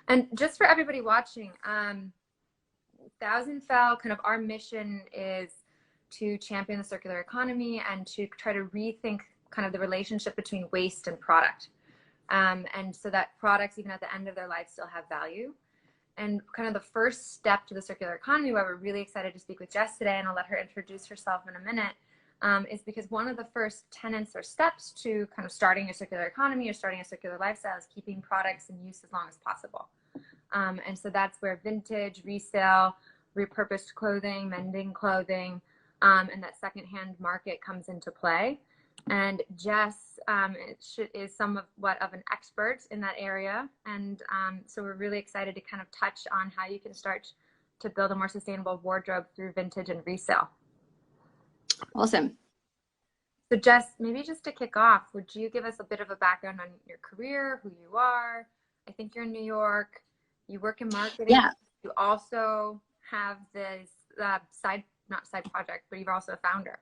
And just for everybody watching, Thousand Fell, kind of our mission is to champion the circular economy and to try to rethink kind of the relationship between waste and product. And so that products, even at the end of their life, still have value. And kind of the first step to the circular economy, why we're really excited to speak with Jess today, and I'll let her introduce herself in a minute, is because one of the first tenets or steps to kind of starting a circular economy or starting a circular lifestyle is keeping products in use as long as possible. And so that's where vintage, resale, repurposed clothing, mending clothing, and that secondhand market comes into play. And Jess is somewhat of an expert in that area. And so we're really excited to kind of touch on how you can start to build a more sustainable wardrobe through vintage and resale. Awesome. So Jess, maybe just to kick off, would you give us a bit of a background on your career, who you are? I think you're in New York. You work in marketing. Yeah. You also have this not side project, but you're also a founder.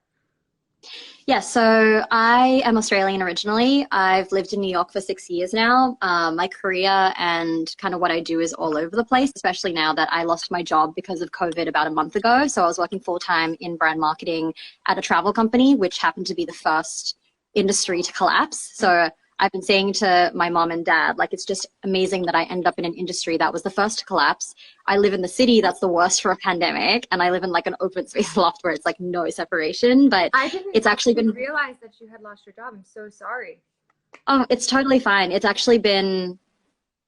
Yeah, so I am Australian originally. I've lived in New York for 6 years now. My career and kind of what I do is all over the place, especially now that I lost my job because of COVID about a month ago. So I was working full-time in brand marketing at a travel company, which happened to be the first industry to collapse. So I've been saying to my mom and dad, like, it's just amazing that I ended up in an industry that was the first to collapse. I live in the city that's the worst for a pandemic, and I live in like an open space loft where it's like no separation, but it's actually been... realize that you had lost your job. I'm so sorry. Oh, it's totally fine. It's actually been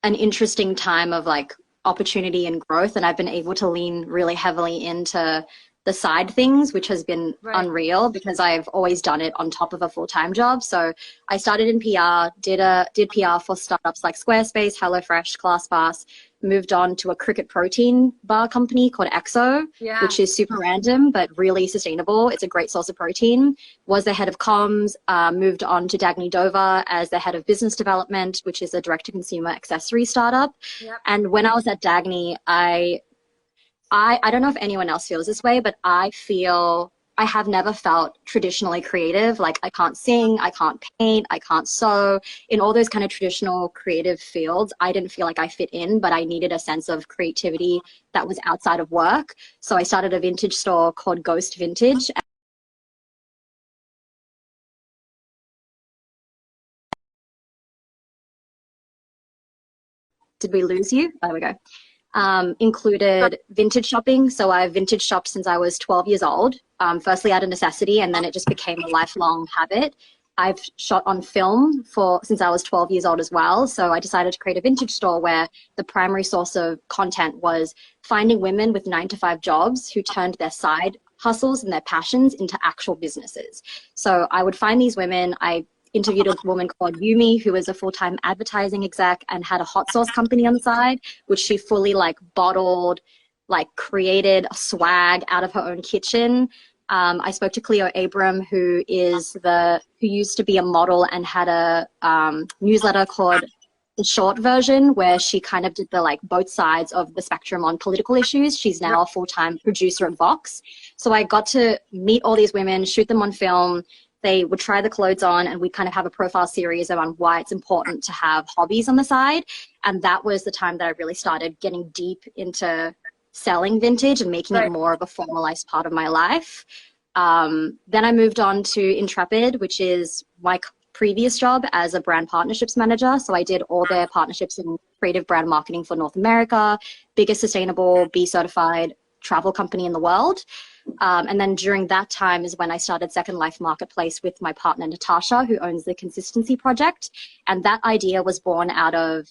an interesting time of like opportunity and growth, and I've been able to lean really heavily into the side things, which has been unreal because I've always done it on top of a full-time job. So I started in PR, did PR for startups like Squarespace, HelloFresh, ClassPass, moved on to a cricket protein bar company called Exo, which is super random, but really sustainable. It's a great source of protein. Was the head of comms, moved on to Dagny Dover as the head of business development, which is a direct-to-consumer accessory startup. And when I was at Dagny, I don't know if anyone else feels this way, but I feel I have never felt traditionally creative. Like, I can't sing, I can't paint, I can't sew. In all those kind of traditional creative fields, I didn't feel like I fit in, but I needed a sense of creativity that was outside of work. So I started a vintage store called Ghost Vintage. Did we lose you? Oh, there we go. Included vintage shopping. So I've vintage shopped since I was 12 years old, firstly out of necessity, and then it just became a lifelong habit. I've shot on film since I was 12 years old as well. So I decided to create a vintage store where the primary source of content was finding women with 9-to-5 jobs who turned their side hustles and their passions into actual businesses. So I would find these women. I interviewed a woman called Yumi, who was a full-time advertising exec and had a hot sauce company on the side, which she fully like bottled, like created a swag out of her own kitchen. I spoke to Cleo Abram, who used to be a model and had a newsletter called The Short Version, where she kind of did the like both sides of the spectrum on political issues. She's now a full-time producer at Vox. So I got to meet all these women, shoot them on film. They would try the clothes on, and we'd kind of have a profile series around why it's important to have hobbies on the side. And that was the time that I really started getting deep into selling vintage and making it more of a formalized part of my life. Then I moved on to Intrepid, which is my previous job as a brand partnerships manager. So I did all their partnerships in creative brand marketing for North America, biggest sustainable B certified travel company in the world. And then during that time is when I started Second Life Marketplace with my partner, Natasha, who owns the Consistency Project. And that idea was born out of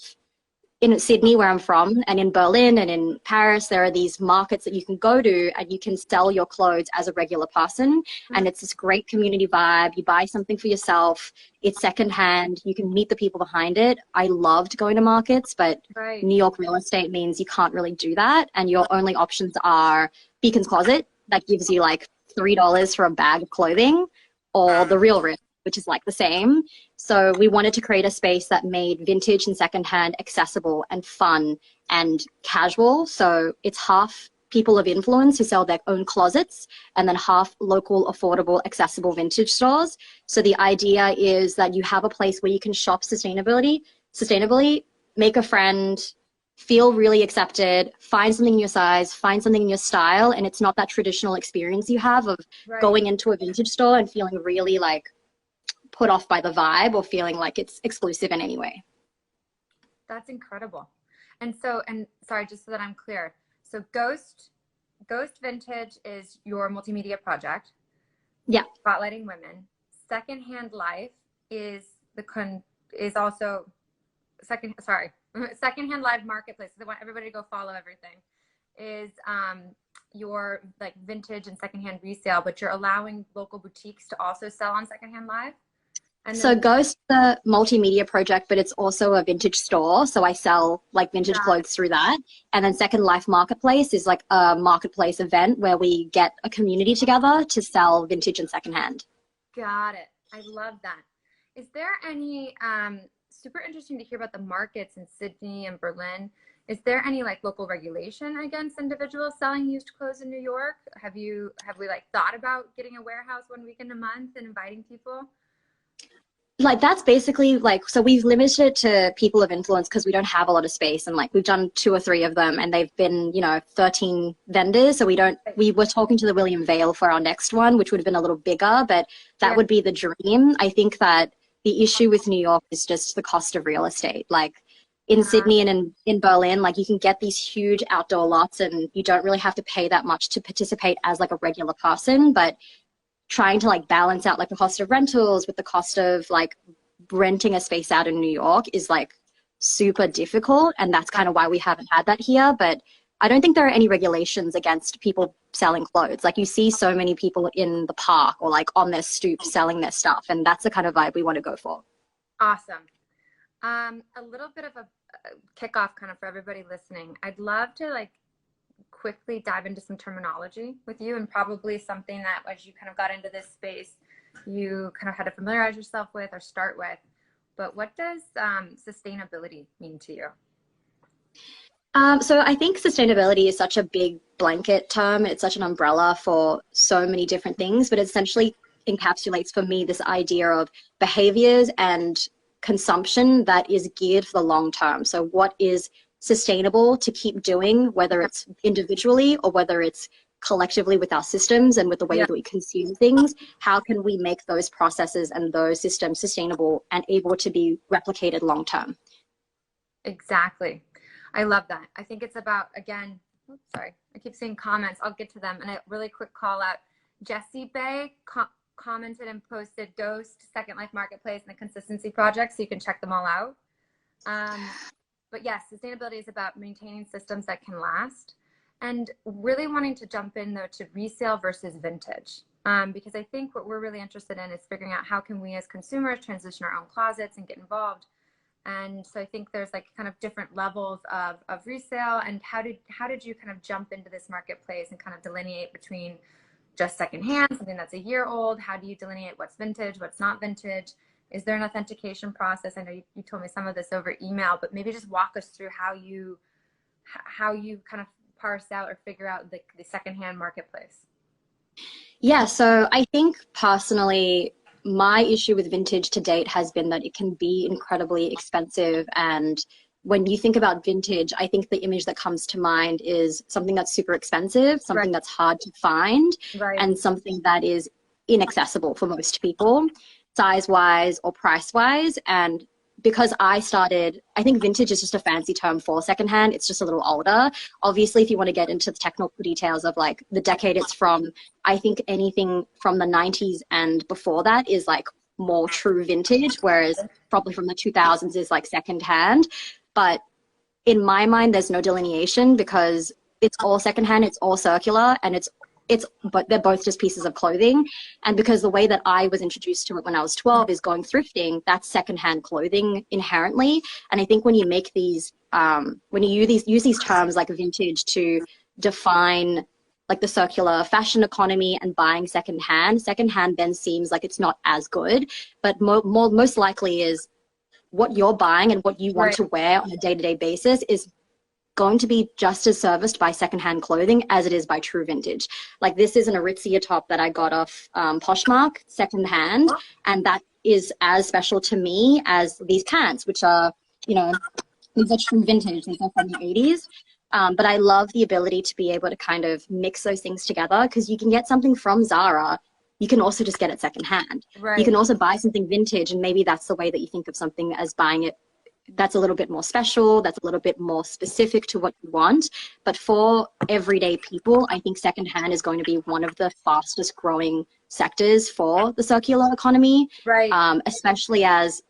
in Sydney, where I'm from, and in Berlin and in Paris, there are these markets that you can go to and you can sell your clothes as a regular person. And it's this great community vibe. You buy something for yourself. It's secondhand. You can meet the people behind it. I loved going to markets, but New York real estate means you can't really do that. And your only options are Beacon's Closet, that gives you like $3 for a bag of clothing, or the Real Rip, which is like the same. So we wanted to create a space that made vintage and secondhand accessible and fun and casual. So it's half people of influence who sell their own closets, and then half local, affordable, accessible vintage stores. So the idea is that you have a place where you can shop sustainably, make a friend, feel really accepted, find something in your size, find something in your style, and it's not that traditional experience you have of Right. going into a vintage store and feeling really like put off by the vibe or feeling like it's exclusive in any way. That's incredible. And so, and sorry, just so that I'm clear. So Ghost Vintage is your multimedia project. Yeah. Spotlighting women. Secondhand Life is is also Secondhand Live Marketplace. They want everybody to go follow everything. Is your like vintage and secondhand resale, but you're allowing local boutiques to also sell on Secondhand Live. And so Ghost, the multimedia project, but it's also a vintage store. So I sell like vintage clothes through that. And then Second Life Marketplace is like a marketplace event where we get a community together to sell vintage and secondhand. Got it. I love that. Is there any super interesting to hear about the markets in Sydney and Berlin? Is there any like local regulation against individuals selling used clothes in New York? Have we like thought about getting a warehouse 1 weekend a month and inviting people? Like that's basically like, so we've limited it to people of influence because we don't have a lot of space, and like we've done 2 or 3 of them and they've been, you know, 13 vendors. So we were talking to the William Vale for our next one, which would have been a little bigger, but that would be the dream. I think that the issue with New York is just the cost of real estate. Like in Sydney and in Berlin, like you can get these huge outdoor lots and you don't really have to pay that much to participate as like a regular person, but trying to like balance out like the cost of rentals with the cost of like renting a space out in New York is like super difficult. And that's kind of why we haven't had that here. But I don't think there are any regulations against people selling clothes. Like you see so many people in the park or like on their stoop selling their stuff. And that's the kind of vibe we want to go for. Awesome. A little bit of a kickoff kind of for everybody listening. I'd love to like quickly dive into some terminology with you, and probably something that as you kind of got into this space, you kind of had to familiarize yourself with or start with. But what does sustainability mean to you? So I think sustainability is such a big blanket term. It's such an umbrella for so many different things, but it essentially encapsulates for me this idea of behaviors and consumption that is geared for the long term. So what is sustainable to keep doing, whether it's individually or whether it's collectively with our systems and with the way that we consume things, how can we make those processes and those systems sustainable and able to be replicated long term? Exactly. I love that. I think it's about, again, oops, sorry, I keep seeing comments. I'll get to them. And a really quick call out. Jessie Bay commented and posted Ghost, Second Life Marketplace, and the Consistency Project, so you can check them all out. But yes, sustainability is about maintaining systems that can last, and really wanting to jump in though to resale versus vintage. Because I think what we're really interested in is figuring out how can we as consumers transition our own closets and get involved. And so I think there's like kind of different levels of resale, and how did you kind of jump into this marketplace and kind of delineate between just secondhand, something that's a year old? How do you delineate what's vintage, what's not vintage? Is there an authentication process? I know you told me some of this over email, but maybe just walk us through how you kind of parse out or figure out the secondhand marketplace. Yeah, so I think personally, my issue with vintage to date has been that it can be incredibly expensive. And when you think about vintage, I think the image that comes to mind is something that's super expensive, something that's hard to find, and something that is inaccessible for most people, size-wise or price-wise. And because I think vintage is just a fancy term for secondhand. It's just a little older. Obviously, if you want to get into the technical details of like the decade it's from, I think anything from the 90s and before that is like more true vintage, whereas probably from the 2000s is like secondhand. But in my mind, there's no delineation because it's all secondhand, it's all circular, and but they're both just pieces of clothing. And because the way that I was introduced to it when I was 12 is going thrifting, that's secondhand clothing inherently. And I think when you make these, when you use these terms like vintage to define like the circular fashion economy and buying secondhand then seems like it's not as good. But most likely is what you're buying and what you want to wear on a day-to-day basis is going to be just as serviced by secondhand clothing as it is by true vintage. Like this is an Aritzia top that I got off Poshmark secondhand, and that is as special to me as these pants, which are, you know, these are true vintage, these are from the 80s. But I love the ability to be able to kind of mix those things together, because you can get something from Zara, you can also just get it secondhand. Right. You can also buy something vintage, and maybe that's the way that you think of something, as buying it that's a little bit more special, that's a little bit more specific to what you want. But for everyday people, I think secondhand is going to be one of the fastest growing sectors for the circular economy. Right. Especially as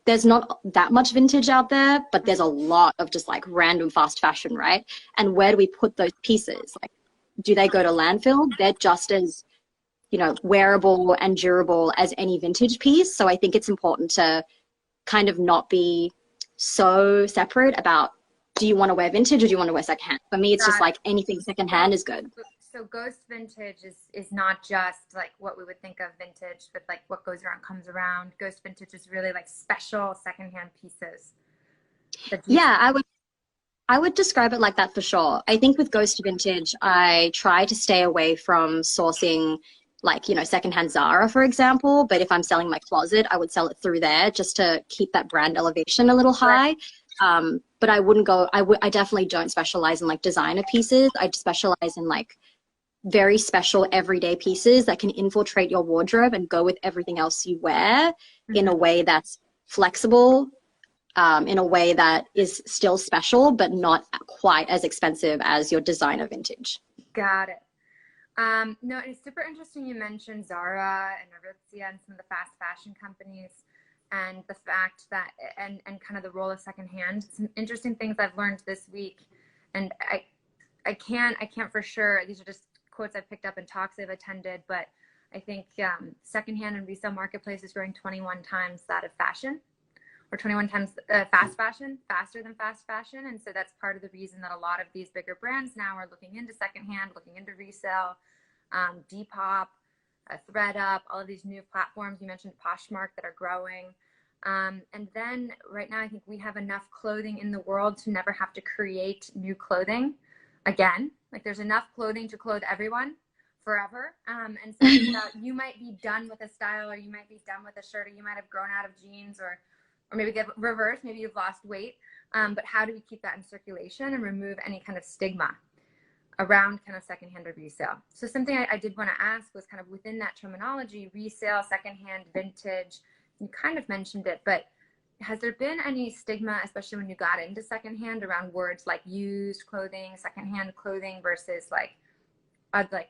there's not that much vintage out there, but there's a lot of just like random fast fashion, right? And where do we put those pieces? Like, do they go to landfill? They're just as, you know, wearable and durable as any vintage piece. So I think it's important to kind of not be so separate about, do you want to wear vintage or do you want to wear secondhand? For me, it's just like anything secondhand is good. So ghost vintage is not just like what we would think of vintage, but like what goes around comes around. Ghost vintage is really like special secondhand pieces. Yeah, I would describe it like that for sure. I think with ghost vintage, I try to stay away from sourcing like, you know, secondhand Zara, for example. But if I'm selling my closet, I would sell it through there just to keep that brand elevation a little high. Right. But I wouldn't go, I definitely don't specialize in like designer pieces. I specialize in like very special everyday pieces that can infiltrate your wardrobe and go with everything else you wear in a way that's flexible, in a way that is still special, but not quite as expensive as your designer vintage. Got it. No, it's super interesting you mentioned Zara and Aritzia and some of the fast fashion companies, and the fact that, and kind of the role of secondhand. Some interesting things I've learned this week, and I can't for sure, these are just quotes I picked up in talks I've attended, but I think secondhand and resale marketplace is growing 21 times that of fashion, or 21 times fast fashion, faster than fast fashion. And so that's part of the reason that a lot of these bigger brands now are looking into secondhand, looking into resale, Depop, ThreadUp, all of these new platforms. You mentioned Poshmark that are growing. And then right now, I think we have enough clothing in the world to never have to create new clothing again. Like there's enough clothing to clothe everyone forever. And so you might be done with a style, or you might be done with a shirt, or you might have grown out of jeans, or maybe get reversed, maybe you've lost weight. But how do we keep that in circulation and remove any kind of stigma around kind of secondhand or resale? So something I did want to ask was kind of within that terminology, resale, secondhand, vintage, you kind of mentioned it, but has there been any stigma, especially when you got into secondhand, around words like used clothing, secondhand clothing versus like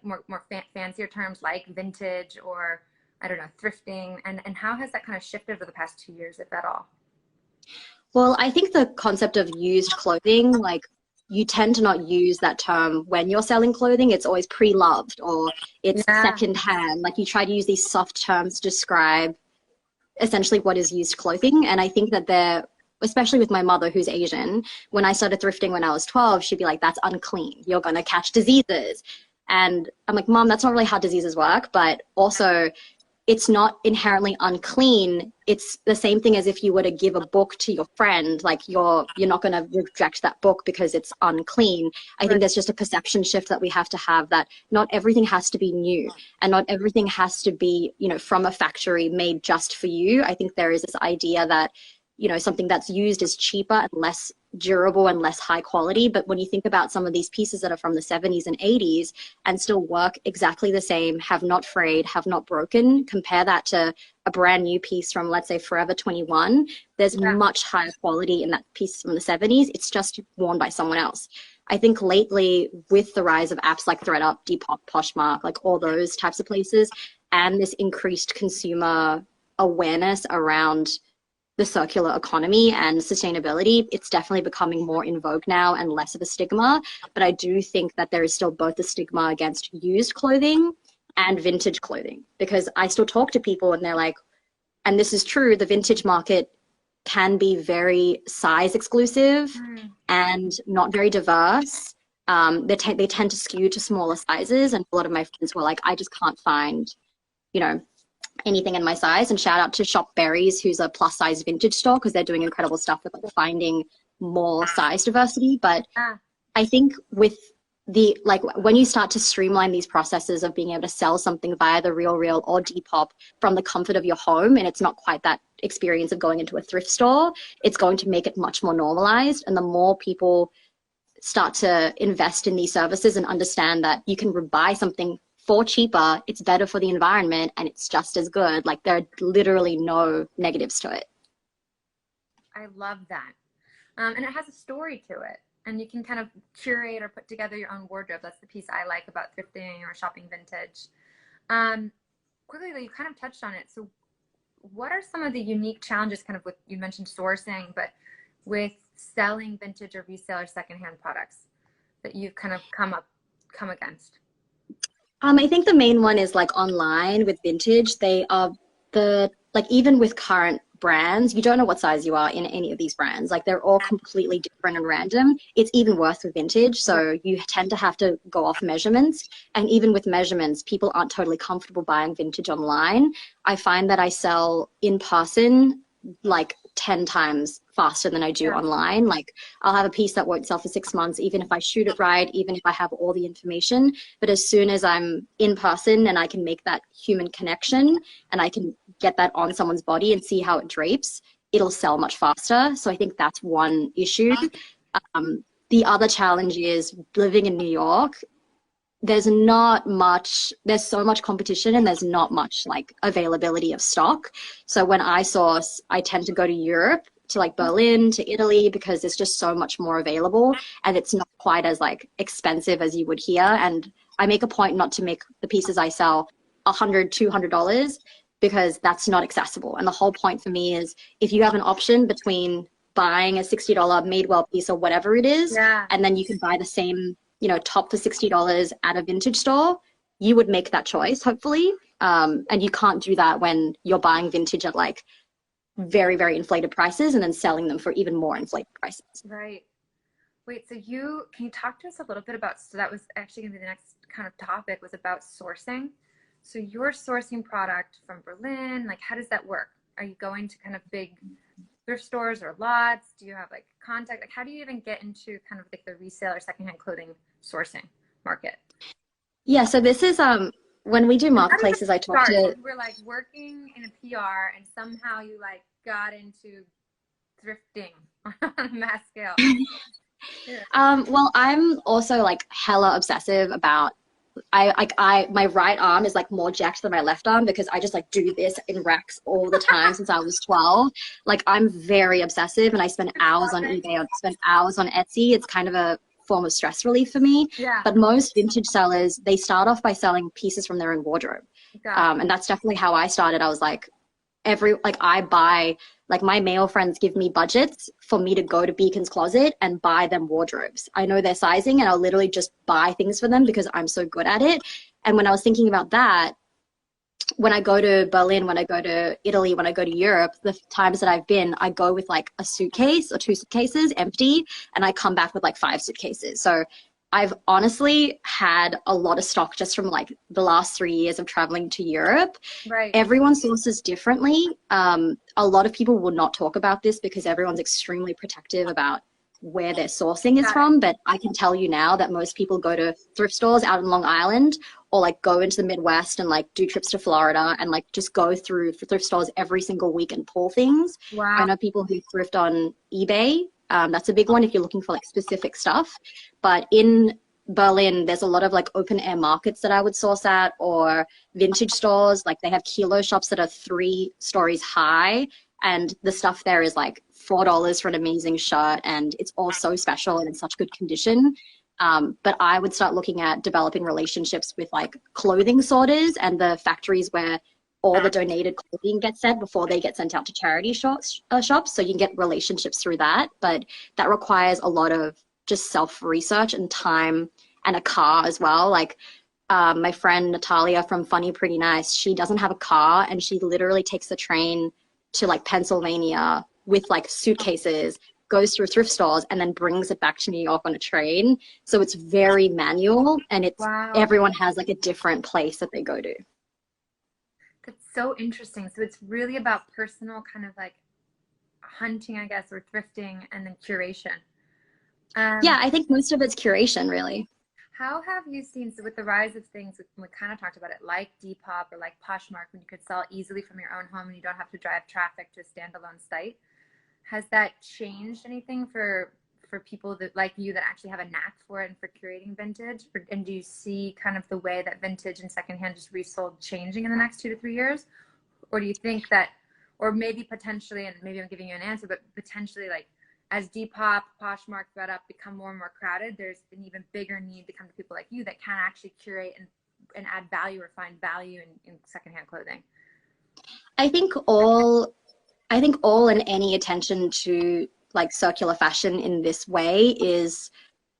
more fancier terms like vintage, or I don't know, thrifting, and how has that kind of shifted over the past 2 years, if at all? Well, I think the concept of used clothing, like you tend to not use that term when you're selling clothing. It's always pre-loved, or it's secondhand. Like you try to use these soft terms to describe essentially what is used clothing. And I think that they're, especially with my mother who's Asian, when I started thrifting when I was 12, she'd be like, that's unclean. You're going to catch diseases. And I'm like, Mom, that's not really how diseases work. But also, it's not inherently unclean. It's the same thing as if you were to give a book to your friend, like you're not going to reject that book because it's unclean. I think there's just a perception shift that we have to have, that not everything has to be new, and not everything has to be, you know, from a factory made just for you. I think there is this idea that, you know, something that's used is cheaper and less durable and less high quality. But when you think about some of these pieces that are from the 70s and 80s and still work exactly the same, have not frayed, have not broken, compare that to a brand new piece from, let's say, Forever 21. There's much higher quality in that piece from the 70s. It's just worn by someone else. I think lately, with the rise of apps like ThreadUp, Depop, Poshmark, like all those types of places, and this increased consumer awareness around the circular economy and sustainability, it's definitely becoming more in vogue now and less of a stigma. But I do think that there is still both a stigma against used clothing and vintage clothing, because I still talk to people and they're like, and this is true, the vintage market can be very size exclusive and not very diverse. They tend to skew to smaller sizes, and a lot of my friends were like, I just can't find, you know, anything in my size. And shout out to Shop Berries, who's a plus size vintage store, because they're doing incredible stuff with like finding more size diversity. But I think with the like when you start to streamline these processes of being able to sell something via the Real or Depop from the comfort of your home, and it's not quite that experience of going into a thrift store, it's going to make it much more normalized. And the more people start to invest in these services and understand that you can buy something for cheaper, it's better for the environment, and it's just as good. Like, there are literally no negatives to it. I love that. And it has a story to it. And you can kind of curate or put together your own wardrobe. That's the piece I like about thrifting or shopping vintage. Quickly, you kind of touched on it. So what are some of the unique challenges, kind of with, you mentioned sourcing, but with selling vintage or resale or secondhand products that you've kind of come against? I think the main one is like online with vintage. They are even with current brands, you don't know what size you are in any of these brands. Like, they're all completely different and random. It's even worse with vintage. So you tend to have to go off measurements. And even with measurements, people aren't totally comfortable buying vintage online. I find that I sell in person like 10 times faster than I do online. Like, I'll have a piece that won't sell for 6 months, even if I shoot it right, even if I have all the information. But as soon as I'm in person and I can make that human connection and I can get that on someone's body and see how it drapes, it'll sell much faster. So I think that's one issue. The other challenge is living in New York. There's so much competition, and there's not much like availability of stock. So when I source, I tend to go to Europe, to like Berlin, to Italy, because there's just so much more available, and it's not quite as like expensive as you would here. And I make a point not to make the pieces I sell $100, $200, because that's not accessible. And the whole point for me is, if you have an option between buying a $60 Madewell piece or whatever it is, and then you can buy the same, top for $60 at a vintage store, you would make that choice, hopefully. And you can't do that when you're buying vintage at like very, very inflated prices and then selling them for even more inflated prices. Right. Wait, so can you talk to us a little bit about, so that was actually going to be the next kind of topic, was about sourcing. So you're sourcing product from Berlin, like, how does that work? Are you going to kind of big thrift stores or lots? Do you have like contact? Like, how do you even get into kind of like the resale or secondhand clothing sourcing market? Yeah, so this is when we do marketplaces, I talk to. We're like working in a PR, and somehow you like got into thrifting on a mass scale. Well, I'm also like hella obsessive about. My right arm is like more jacked than my left arm, because I just like do this in racks all the time since I was 12. Like, I'm very obsessive, and I spend hours on eBay, I spend hours on Etsy. It's kind of a form of stress relief for me. But most vintage sellers, they start off by selling pieces from their own wardrobe. And that's definitely how I started. I was like, I buy, like, my male friends give me budgets for me to go to Beacon's Closet and buy them wardrobes. I know their sizing, and I'll literally just buy things for them because I'm so good at it. And when I was thinking about that, when I go to Berlin, when I go to Italy, when I go to Europe, the times that I've been, I go with like a suitcase or 2 suitcases empty, and I come back with like 5 suitcases. So I've honestly had a lot of stock just from like the last 3 years of traveling to Europe. Right. Everyone sources differently. A lot of people will not talk about this because everyone's extremely protective about where their sourcing is from. But I can tell you now that most people go to thrift stores out in Long Island, or like go into the Midwest and like do trips to Florida and like just go through thrift stores every single week and pull things. Wow. I know people who thrift on eBay. That's a big one if you're looking for like specific stuff. But in Berlin, there's a lot of like open air markets that I would source at, or vintage stores. Like, they have kilo shops that are 3 stories high, and the stuff there is like $4 for an amazing shirt, and it's all so special and in such good condition. But I would start looking at developing relationships with like clothing sorters and the factories where all the donated clothing gets sent before they get sent out to charity shops. So you can get relationships through that, but that requires a lot of just self-research and time, and a car as well. Like, my friend Natalia from Funny Pretty Nice, she doesn't have a car, and she literally takes the train to like Pennsylvania with like suitcases, goes through thrift stores, and then brings it back to New York on a train. So it's very manual, and it's everyone has like a different place that they go to. That's so interesting. So it's really about personal kind of like hunting, I guess, or thrifting, and then curation. Yeah, I think most of it's curation, really. How have you seen, so with the rise of things, we kind of talked about it, like Depop or like Poshmark, when you could sell easily from your own home and you don't have to drive traffic to a standalone site, has that changed anything for people that like you that actually have a knack for it and for curating vintage? And do you see kind of the way that vintage and secondhand just resold changing in the next 2 to 3 years? Or do you think that, or maybe potentially, and maybe I'm giving you an answer, but potentially like as Depop, Poshmark, ThredUp become more and more crowded, there's an even bigger need to come to people like you that can actually curate and add value or find value in secondhand clothing? I think all I think all and any attention to like circular fashion in this way is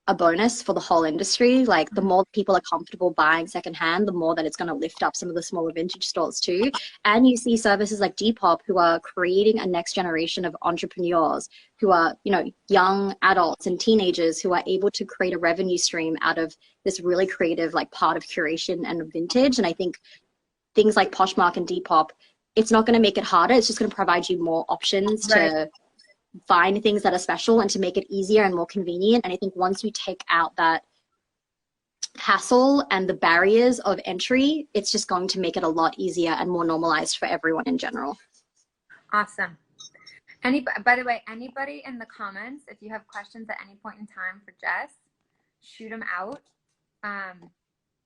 a bonus for the whole industry. Like the more people are comfortable buying secondhand, the more that it's going to lift up some of the smaller vintage stores too. And you see services like Depop who are creating a next generation of entrepreneurs who are, you know, young adults and teenagers who are able to create a revenue stream out of this really creative like part of curation and vintage. And I think things like Poshmark and Depop, it's not going to make it harder. It's just going to provide you more options Right. to find things that are special and to make it easier and more convenient. And I think once you take out that hassle and the barriers of entry, it's just going to make it a lot easier and more normalized for everyone in general. Awesome. By the way, anybody in the comments, if you have questions at any point in time for Jess, shoot them out.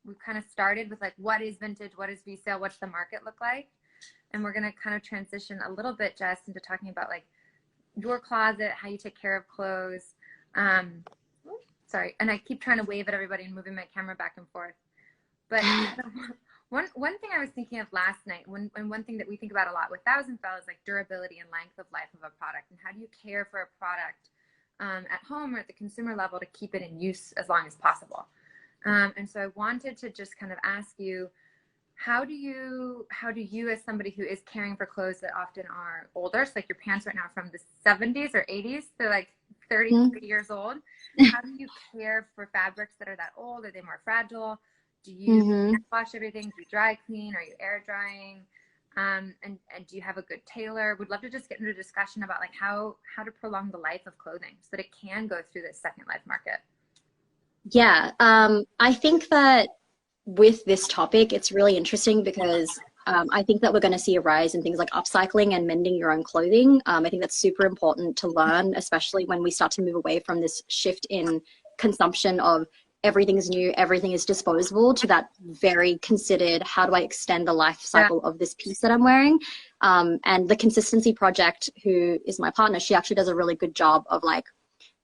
We've kind of started with like, what is vintage? What is resale? What's the market look like? And we're going to kind of transition a little bit, Jess, into talking about like your closet, how you take care of clothes. Sorry, and I keep trying to wave at everybody and moving my camera back and forth. But one thing I was thinking of last night, and one thing that we think about a lot with Thousand Fell is like durability and length of life of a product, and how do you care for a product at home or at the consumer level to keep it in use as long as possible. And so I wanted to just kind of ask you, how do you as somebody who is caring for clothes that often are older, so like your pants right now are from the 70s or 80s, they're like 30 years old. How do you care for fabrics that are that old? Are they more fragile? Do you wash everything? Do you dry clean? Are you air drying? And do you have a good tailor? Would love to just get into a discussion about like how to prolong the life of clothing so that it can go through this second life market. Yeah, I think that with this topic, it's really interesting because I think that we're going to see a rise in things like upcycling and mending your own clothing. I think that's super important to learn, especially when we start to move away from this shift in consumption of everything is new, everything is disposable, to that very considered, how do I extend the life cycle of this piece that I'm wearing? And the Consistency Project, who is my partner, she actually does a really good job of like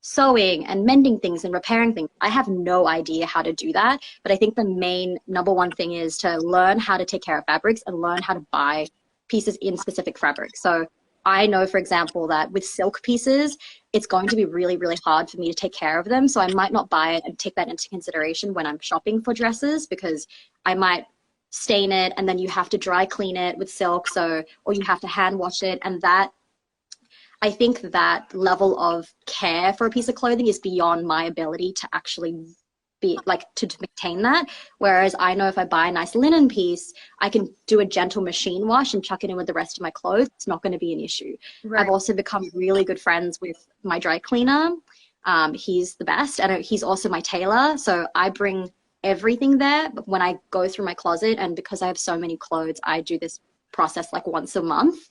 sewing and mending things and repairing things. I have no idea how to do that, but I think the main number one thing is to learn how to take care of fabrics and learn how to buy pieces in specific fabrics. So I know, for example, that with silk pieces, it's going to be really, really hard for me to take care of them. So I might not buy it and take that into consideration when I'm shopping for dresses, because I might stain it and then you have to dry clean it with silk, or you have to hand wash it, and that I think that level of care for a piece of clothing is beyond my ability to actually be like to maintain that. Whereas I know if I buy a nice linen piece, I can do a gentle machine wash and chuck it in with the rest of my clothes. It's not going to be an issue. Right. I've also become really good friends with my dry cleaner. He's the best, and he's also my tailor. So I bring everything there. But when I go through my closet, and because I have so many clothes, I do this process like once a month.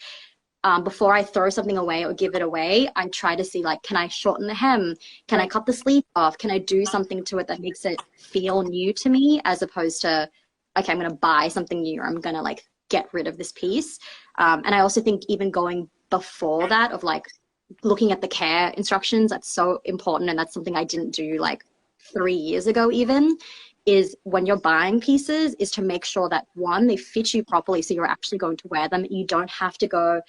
Before I throw something away or give it away, I try to see like, can I shorten the hem? Can I cut the sleeve off? Can I do something to it that makes it feel new to me, as opposed to, okay, I'm going to buy something new, or I'm going to like get rid of this piece. And I also think even going before that of like looking at the care instructions, that's so important. And that's something I didn't do like 3 years ago even, is when you're buying pieces is to make sure that one, they fit you properly so you're actually going to wear them. You don't have to go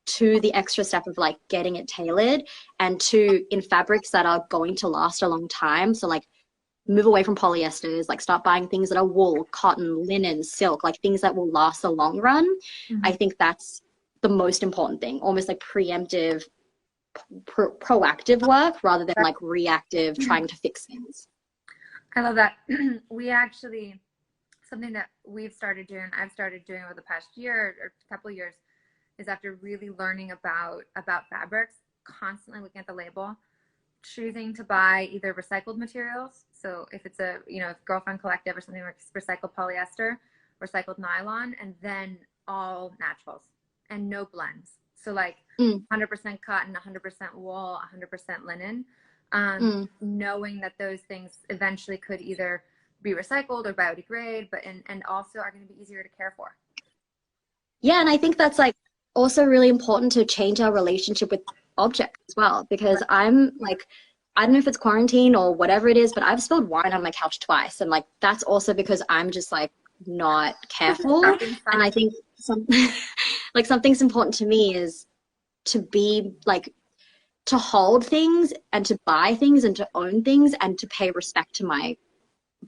to the extra step of like getting it tailored, and two, in fabrics that are going to last a long time. So like move away from polyesters, like start buying things that are wool, cotton, linen, silk, like things that will last a long run. I think that's the most important thing, almost like preemptive, proactive work rather than like reactive trying to fix things. I love that. We actually, something that we've started doing, I've started doing over the past year or a couple of years, is after really learning about fabrics, constantly looking at the label, choosing to buy either recycled materials. So if it's a, if Girlfriend Collective or something like recycled polyester, recycled nylon, and then all naturals and no blends. So like 100% cotton, 100% wool, 100% linen, knowing that those things eventually could either be recycled or biodegrade, but and also are going to be easier to care for. Yeah, and I think that's like also really important to change our relationship with objects as well, because I'm like, I don't know if it's quarantine or whatever it is, but I've spilled wine on my couch twice, and like that's also because I'm just like not careful. And I think like something's important to me is to be like, to hold things and to buy things and to own things and to pay respect to my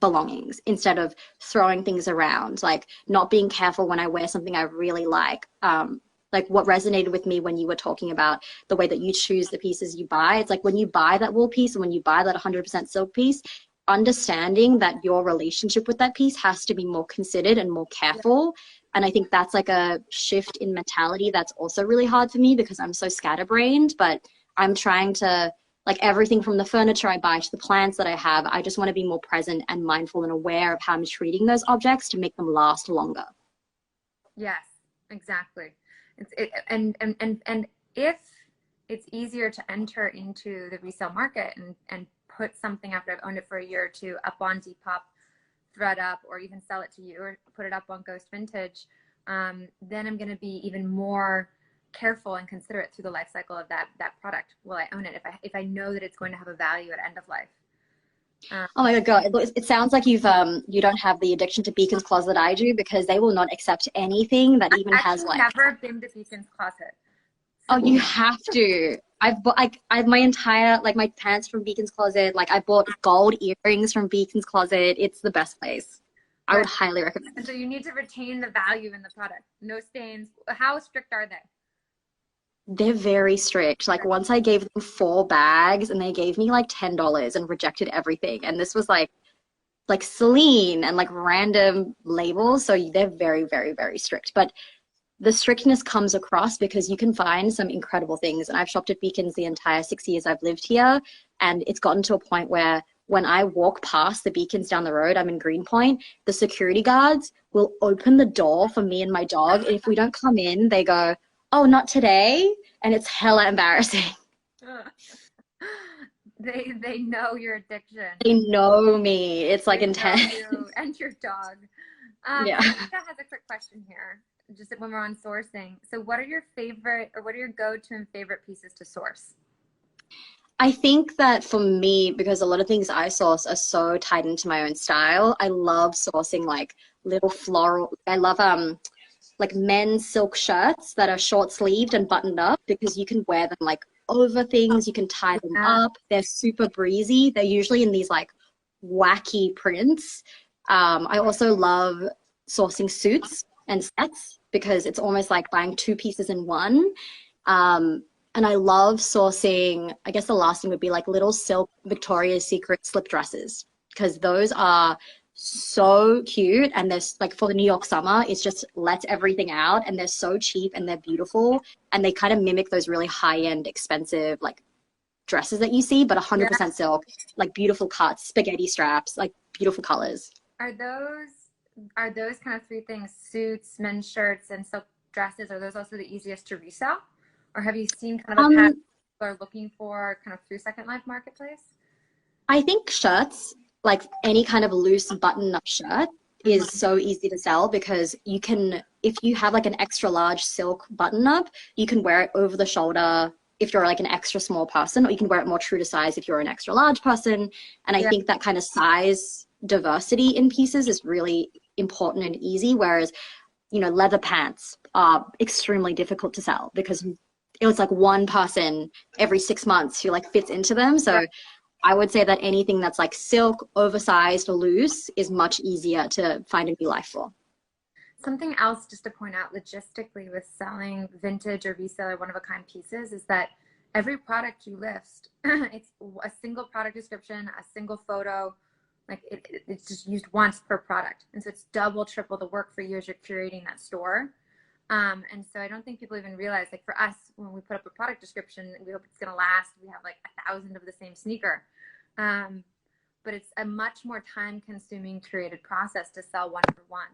belongings instead of throwing things around, like not being careful when I wear something I really like what resonated with me when you were talking about the way that you choose the pieces you buy. It's like when you buy that wool piece and when you buy that 100% silk piece, understanding that your relationship with that piece has to be more considered and more careful. And I think that's like a shift in mentality that's also really hard for me because I'm so scatterbrained, but I'm trying to, like everything from the furniture I buy to the plants that I have, I just want to be more present and mindful and aware of how I'm treating those objects to make them last longer. Yes, exactly. And if it's easier to enter into the resale market and put something after I've owned it for a year or two up on Depop, ThredUp, or even sell it to you or put it up on Ghost Vintage, then I'm going to be even more careful and considerate through the life cycle of that product while I own it, if I know that it's going to have a value at end of life. Oh my God, it sounds like you don't have the addiction to Beacon's Closet I do, because they will not accept anything that even has like. I've never been to Beacon's Closet. Oh, you have to. I've bought I've my entire, like my pants from Beacon's Closet. Like I bought gold earrings from Beacon's Closet. It's the best place. I would highly recommend. And so you need to retain the value in the product. No stains. How strict are they? They're very strict. Like once I gave them 4 bags and they gave me like $10 and rejected everything. And this was like Celine and like random labels. So they're very, very, very strict. But the strictness comes across because you can find some incredible things. And I've shopped at Beacons the entire 6 years I've lived here. And it's gotten to a point where when I walk past the Beacons down the road, I'm in Greenpoint, the security guards will open the door for me and my dog. And if we don't come in, they go, "Oh, not today." And it's hella embarrassing. They know your addiction. They know me. It's like intense. You and your dog. Yeah. Jessica has a quick question here, just when we're on sourcing. So what are your go-to and favorite pieces to source? I think that for me, because a lot of things I source are so tied into my own style, I love sourcing like little floral. I love like men's silk shirts that are short sleeved and buttoned up, because you can wear them like over things, you can tie them up. They're super breezy. They're usually in these like wacky prints. I also love sourcing suits and sets because it's almost like buying 2 pieces in one. And I love sourcing, I guess the last thing would be like little silk Victoria's Secret slip dresses, because those are so cute, and they're like, for the New York summer, it's just lets everything out, and they're so cheap and they're beautiful, and they kind of mimic those really high-end expensive like dresses that you see, but 100% silk, like beautiful cuts, spaghetti straps, like beautiful colors. Are those kind of 3 things, suits, men's shirts, and silk dresses, are those also the easiest to resell? Or have you seen kind of a pattern people are looking for kind of through Second Life Marketplace? I think shirts, like any kind of loose button-up shirt, is so easy to sell, because you can, if you have like an extra large silk button-up, you can wear it over the shoulder if you're like an extra small person, or you can wear it more true to size if you're an extra large person. And I think that kind of size diversity in pieces is really important and easy, whereas, you know, leather pants are extremely difficult to sell because it was like one person every 6 months who like fits into them. So I would say that anything that's like silk, oversized, or loose is much easier to find a new life for. Something else just to point out logistically with selling vintage or reseller one-of-a-kind pieces is that every product you list, it's a single product description, a single photo, like it's just used once per product. And so it's double, triple the work for you as you're curating that store. And so I don't think people even realize, like for us, when we put up a product description, we hope it's going to last. We have like 1,000 of the same sneaker. But it's a much more time consuming created process to sell one for one.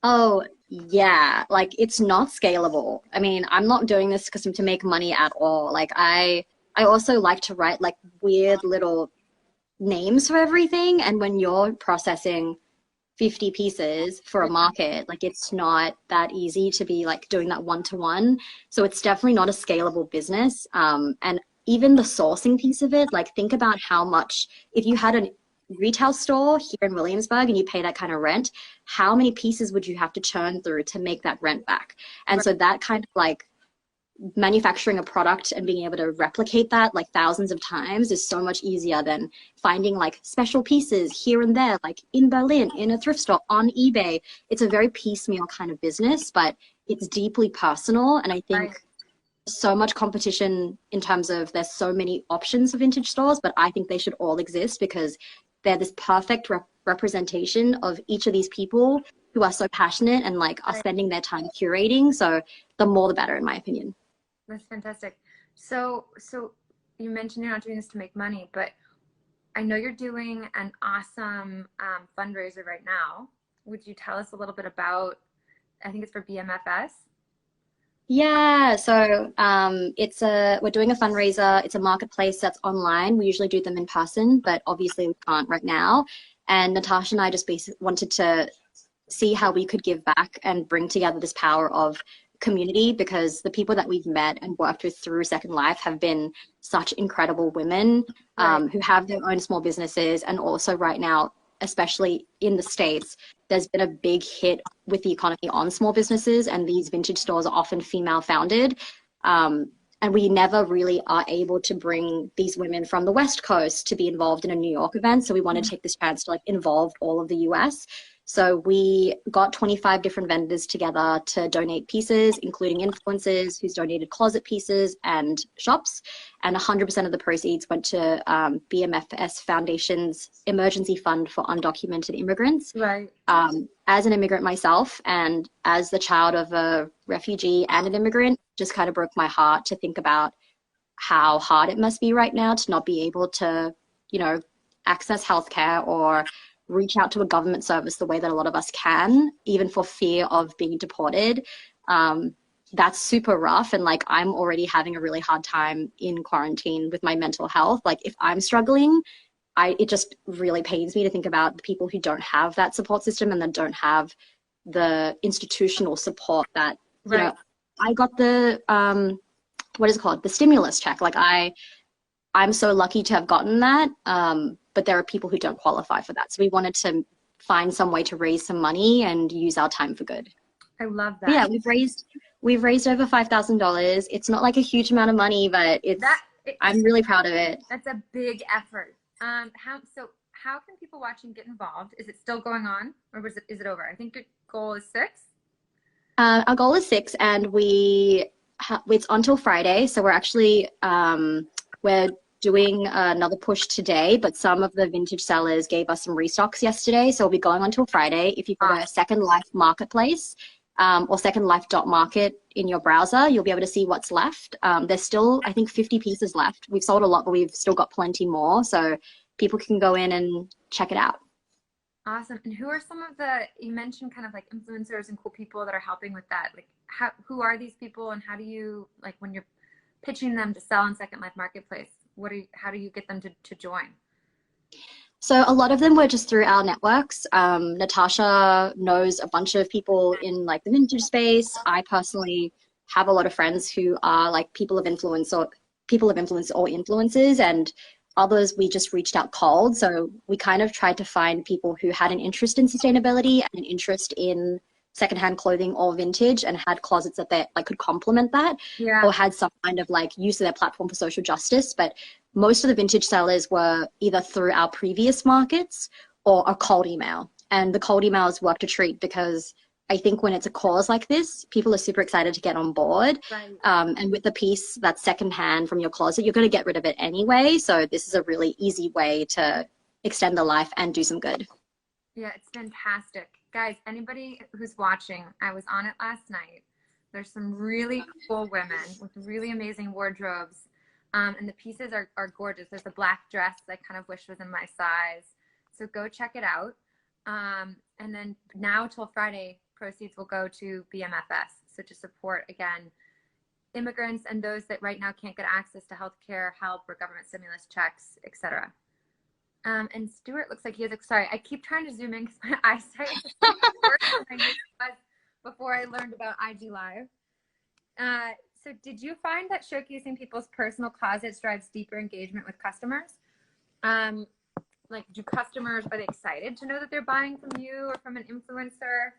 Oh, yeah. Like it's not scalable. I mean, I'm not doing this because to make money at all. Like I also like to write like weird little names for everything. And when you're processing 50 pieces for a market, like it's not that easy to be like doing that one-to-one. So it's definitely not a scalable business. And even the sourcing piece of it, like think about how much, if you had a retail store here in Williamsburg and you pay that kind of rent, how many pieces would you have to churn through to make that rent back? And so that kind of like manufacturing a product and being able to replicate that like thousands of times is so much easier than finding like special pieces here and there, like in Berlin, in a thrift store, on eBay. It's a very piecemeal kind of business, but it's deeply personal. And I think so much competition in terms of there's so many options for vintage stores, but I think they should all exist because they're this perfect representation of each of these people who are so passionate and like are spending their time curating. So the more the better, in my opinion. That's fantastic. So you mentioned you're not doing this to make money, but I know you're doing an awesome fundraiser right now. Would you tell us a little bit about, I think it's for BMFS? Yeah, so we're doing a fundraiser. It's a marketplace that's online. We usually do them in person, but obviously we can't right now. And Natasha and I just basically wanted to see how we could give back and bring together this power of community, because the people that we've met and worked with through Second Life have been such incredible women who have their own small businesses. And also right now, especially in the States, there's been a big hit with the economy on small businesses, and these vintage stores are often female founded. And we never really are able to bring these women from the West Coast to be involved in a New York event. So we want to take this chance to like involve all of the US. So we got 25 different vendors together to donate pieces, including influencers who's donated closet pieces and shops. And 100% of the proceeds went to BMFS Foundation's emergency fund for undocumented immigrants. Right. As an immigrant myself and as the child of a refugee and an immigrant, just kind of broke my heart to think about how hard it must be right now to not be able to, you know, access healthcare or reach out to a government service the way that a lot of us can, even for fear of being deported. That's super rough. And like, I'm already having a really hard time in quarantine with my mental health. Like if I'm struggling, it just really pains me to think about the people who don't have that support system and that don't have the institutional support that, you know, I got the, what is it called? The stimulus check. Like I'm so lucky to have gotten that. But there are people who don't qualify for that. So we wanted to find some way to raise some money and use our time for good. I love that. Yeah, we've raised over $5,000. It's not like a huge amount of money, but I'm really proud of it. That's a big effort. How can people watching get involved? Is it still going on, or is it over? I think your goal is 6. Our goal is 6, and it's until Friday. So we're actually we're doing another push today, but some of the vintage sellers gave us some restocks yesterday. So we'll be going on till Friday. If you go to Second Life Marketplace or secondlife.market in your browser, you'll be able to see what's left. There's still, I think, 50 pieces left. We've sold a lot, but we've still got plenty more. So people can go in and check it out. Awesome. And who are some of you mentioned kind of like influencers and cool people that are helping with that? Like who are these people, and how do you, like when you're pitching them to sell on Second Life Marketplace, how do you get them to join? So a lot of them were just through our networks. Natasha knows a bunch of people in like the vintage space. I personally have a lot of friends who are like people of influence or influencers, and others we just reached out cold. So we kind of tried to find people who had an interest in sustainability and an interest in secondhand clothing or vintage, and had closets that they like could complement that, or had some kind of like use of their platform for social justice. But most of the vintage sellers were either through our previous markets or a cold email, and the cold emails worked a treat, because I think when it's a cause like this, people are super excited to get on board. And with the piece that's secondhand from your closet, you're going to get rid of it anyway. So this is a really easy way to extend the life and do some good. Yeah, it's fantastic. guys, anybody who's watching, I was on it last night. There's some really cool women with really amazing wardrobes. And the pieces are gorgeous. There's a black dress I kind of wish was in my size. So go check it out. And then now till Friday, proceeds will go to BMFS. So to support, again, immigrants and those that right now can't get access to healthcare, help, or government stimulus checks, etc. And Stuart looks like he is, sorry, I keep trying to zoom in because my eyesight is worse than I was before I learned about IG Live. So did you find that showcasing people's personal closets drives deeper engagement with customers? Like, are they excited to know that they're buying from you or from an influencer?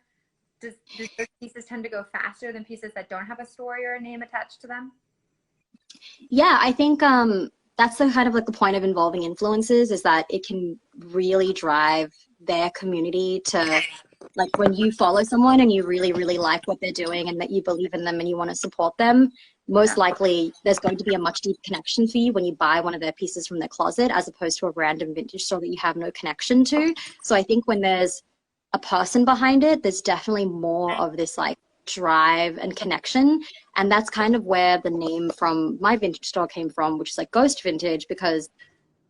Do those pieces tend to go faster than pieces that don't have a story or a name attached to them? Yeah, I think that's the kind of like the point of involving influencers, is that it can really drive their community to, like, when you follow someone and you really, really like what they're doing and that you believe in them and you want to support them, most likely there's going to be a much deeper connection for you when you buy one of their pieces from their closet as opposed to a random vintage store that you have no connection to. So I think when there's a person behind it, there's definitely more of this like drive and connection. And that's kind of where the name from my vintage store came from, which is like Ghost Vintage, because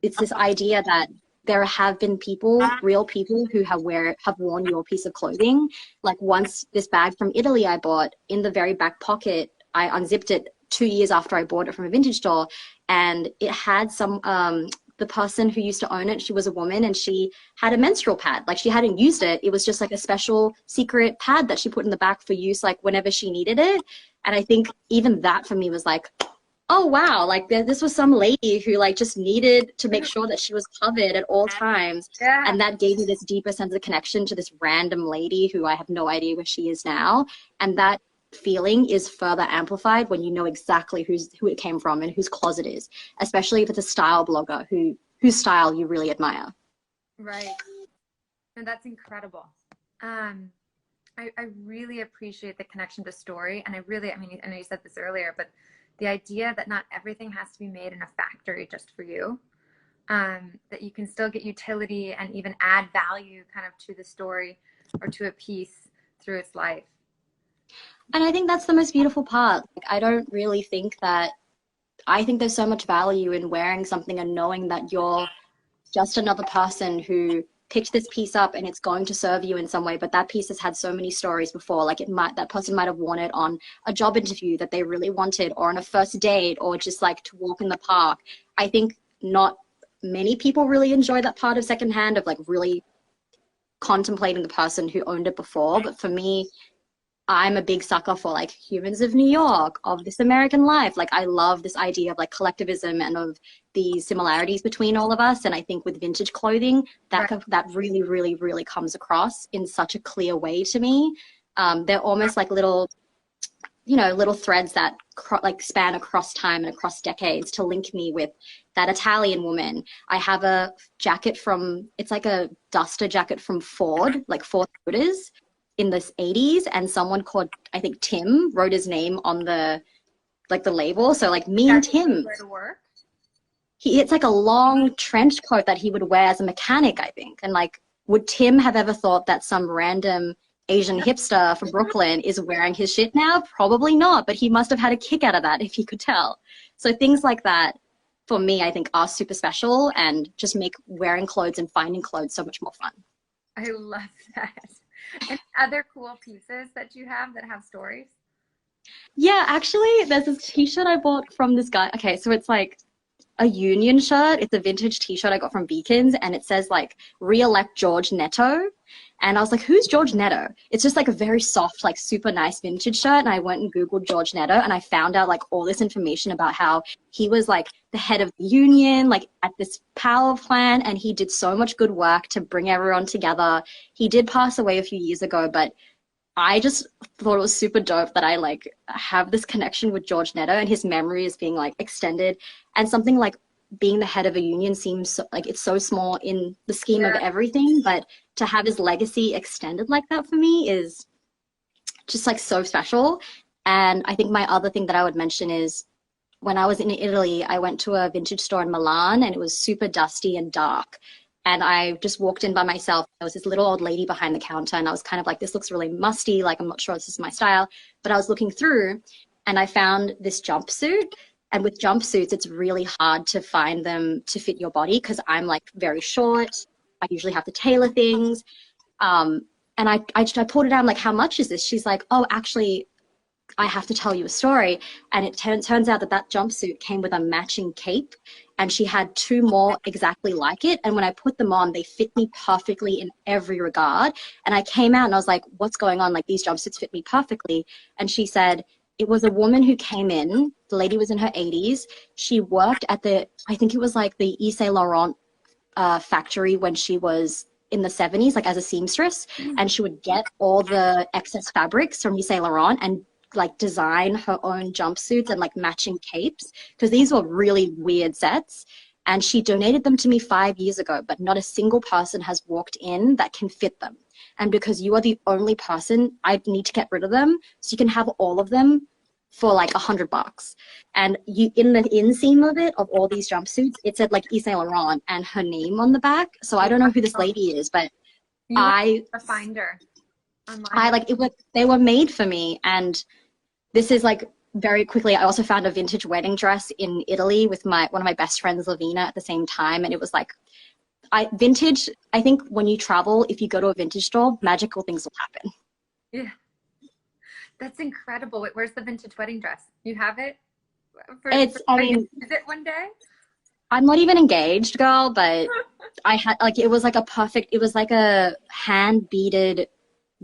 it's this idea that there have been people, real people, who have worn your piece of clothing. Like once, this bag from Italy I bought, in the very back pocket, I unzipped it 2 years after I bought it from a vintage store, and it had some, the person who used to own it, she was a woman, and she had a menstrual pad. Like, she hadn't used it. It was just like a special secret pad that she put in the back for use, like whenever she needed it. And I think even that for me was like, oh wow, like this was some lady who like just needed to make sure that she was covered at all times. Yeah. And that gave me this deeper sense of connection to this random lady who I have no idea where she is now. And that feeling is further amplified when you know exactly who it came from and whose closet is, especially if it's a style blogger whose style you really admire. Right. And that's incredible. I really appreciate the connection to story. And I mean, I know you said this earlier, but the idea that not everything has to be made in a factory just for you, that you can still get utility and even add value kind of to the story or to a piece through its life. And I think that's the most beautiful part. Like, I don't really think that, I think there's so much value in wearing something and knowing that you're just another person who picked this piece up and it's going to serve you in some way, but that piece has had so many stories before. Like, that person might have worn it on a job interview that they really wanted, or on a first date, or just like to walk in the park. I think not many people really enjoy that part of secondhand, of like really contemplating the person who owned it before. But for me, I'm a big sucker for like Humans of New York, of This American Life. Like, I love this idea of like collectivism and of the similarities between all of us. And I think with vintage clothing, that really, really, really comes across in such a clear way to me. They're almost like little, little threads that like span across time and across decades to link me with that Italian woman. I have a jacket it's like a duster jacket from Ford, like Ford Motors, in the 80s, and someone called, I think, Tim wrote his name on the label. So like me and Tim, where to work. It's like a long trench coat that he would wear as a mechanic, I think. And like, would Tim have ever thought that some random Asian hipster from Brooklyn is wearing his shit now? Probably not, but he must have had a kick out of that if he could tell. So things like that, for me, I think are super special and just make wearing clothes and finding clothes so much more fun. I love that. And other cool pieces that you have that have stories? Yeah, actually, there's this t-shirt I bought from this guy. Okay, so it's like a Union shirt. It's a vintage t-shirt I got from Beacons, and it says like, re-elect George Netto. And I was like, who's George Netto? It's just like a very soft, like super nice vintage shirt. And I went and Googled George Netto, and I found out like all this information about how he was like the head of the union, like at this power plant, and he did so much good work to bring everyone together. He did pass away a few years ago, but I just thought it was super dope that I like have this connection with George Netto, and his memory is being like extended. And something like being the head of a union seems so, like it's so small in the scheme of everything, but to have his legacy extended like that for me is just like so special. And I think my other thing that I would mention is when I was in Italy, I went to a vintage store in Milan, and it was super dusty and dark. and I just walked in by myself. There was this little old lady behind the counter, and I was kind of like, this looks really musty. Like, I'm not sure this is my style. But I was looking through, and I found this jumpsuit. And with jumpsuits, it's really hard to find them to fit your body because I'm like very short. I usually have to tailor things. And I pulled it out. I'm like, how much is this? She's like, oh, actually, I have to tell you a story. And it turns out that that jumpsuit came with a matching cape, and she had two more exactly like it. And when I put them on, they fit me perfectly in every regard. And I came out and I was like, what's going on? Like, these jumpsuits fit me perfectly. And she said, it was a woman who came in. The lady was in her 80s. She worked at I think it was like the Yves Saint Laurent factory when she was in the 70s, like as a seamstress. And she would get all the excess fabrics from Yves Saint Laurent and like design her own jumpsuits and like matching capes, because these were really weird sets. And she donated them to me 5 years ago, but not a single person has walked in that can fit them. And because you are the only person, I need to get rid of them. So you can have all of them for like $100. And you, in the inseam of it, of all these jumpsuits, it said like Yves Saint Laurent and her name on the back. So I don't know who this lady is, but you have to find her online. I like it was, they were made for me. And this is like very quickly, I also found a vintage wedding dress in Italy with one of my best friends, Lavina, at the same time. And it was like, vintage, I think when you travel, if you go to a vintage store, magical things will happen. Yeah. That's incredible. Wait, where's the vintage wedding dress? You have it? I mean, is it one day? I'm not even engaged, girl, but I had like, it was like it was like a hand beaded